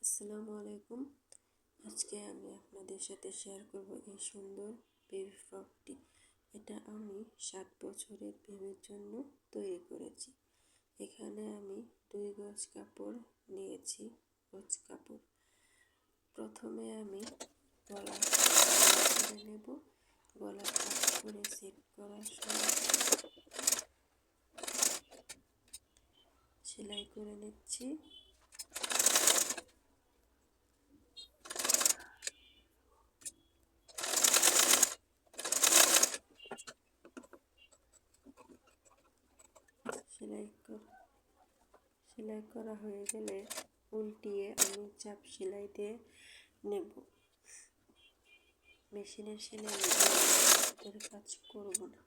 আসসালামু আলাইকুম। আজকে আমি আপনাদের সাথে শেয়ার করব এই সুন্দর বেবি ফ্রকটি। এটা আমি 7 বছরের বেবির জন্য তৈরি করেছি। এখানে আমি 2 গজ কাপড় নিয়েছি। কাপড় প্রথমে আমি গলা করে নেব। গলা কাট করে সেট করার সময় সেলাই করে নিচ্ছি। সেলাই করা হয়ে গেলে উল্টিয়ে আমি চাপ সেলাই দিয়ে নেব। মেশিনের সেলাই এর কাজ করব না।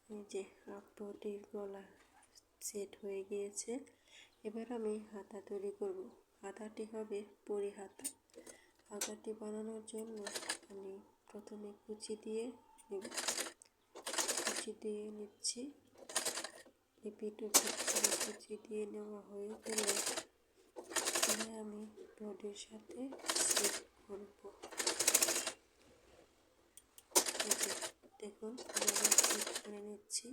এই যে হাফ বডির গলা সেট হয়ে গিয়েছে। এবার আমি হাতা তৈরি করব। হাতাটি হবে পরি হাতা। হাতাটি বানানোর জন্য আমি প্রথমে কুচি দিয়ে নেব। কুচি দিয়ে নিচ্ছি। এপিট ওপিট করে কুচি দিয়ে নেওয়া হয়ে গেলে আমি বডির সাথে সেট করব। দেখুন সেট করে নিচ্ছি।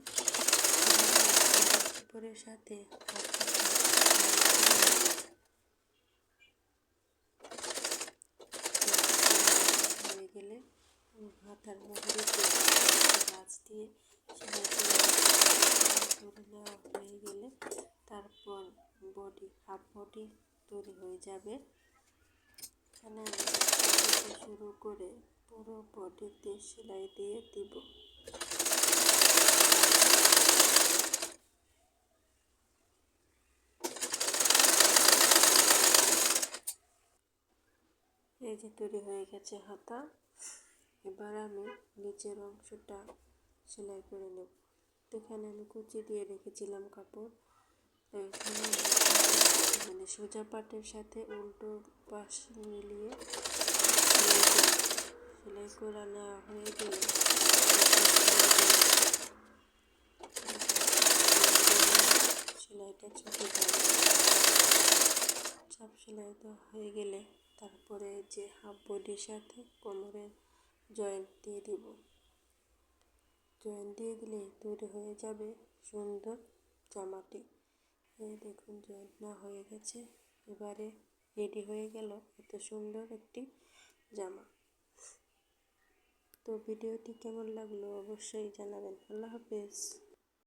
কাপড়ের সাথে হয়ে গেলে হাতার মুহুরিতে গাছ দিয়ে সেলাই করে নেওয়া হয়ে গেলে তারপর বডি হাফ বডি তৈরি হয়ে যাবে। এখানে শুরু করে পুরো বডিতে সেলাই দিয়ে দিব। এই যে তৈরি হয়ে গেছে হাতা। এবার আমি নিচের অংশটা সেলাই করে নেব। এখানে আমি কুচি দিয়ে রেখেছিলাম কাপড়। মানে সোজা পাটের সাথে উল্টো পাশ মিলিয়ে সেলাই করে নেওয়া হয়ে গেলে সেলাইটা ছুটে যাবে। চাপ সেলাই দেওয়া হয়ে গেলে তারপরে যে হাফ বডির সাথে কোমরের জয়েন্ট দিয়ে দিব। জয়েন্ট দিয়ে দিলে তৈরি হয়ে যাবে সুন্দর জামাটি। এই দেখুন জয়েন্ট না হয়ে গেছে। এবারে রেডি হয়ে গেল এত সুন্দর একটি জামা। তো ভিডিওটি কেমন লাগলো অবশ্যই জানাবেন। আল্লাহ হাফেজ।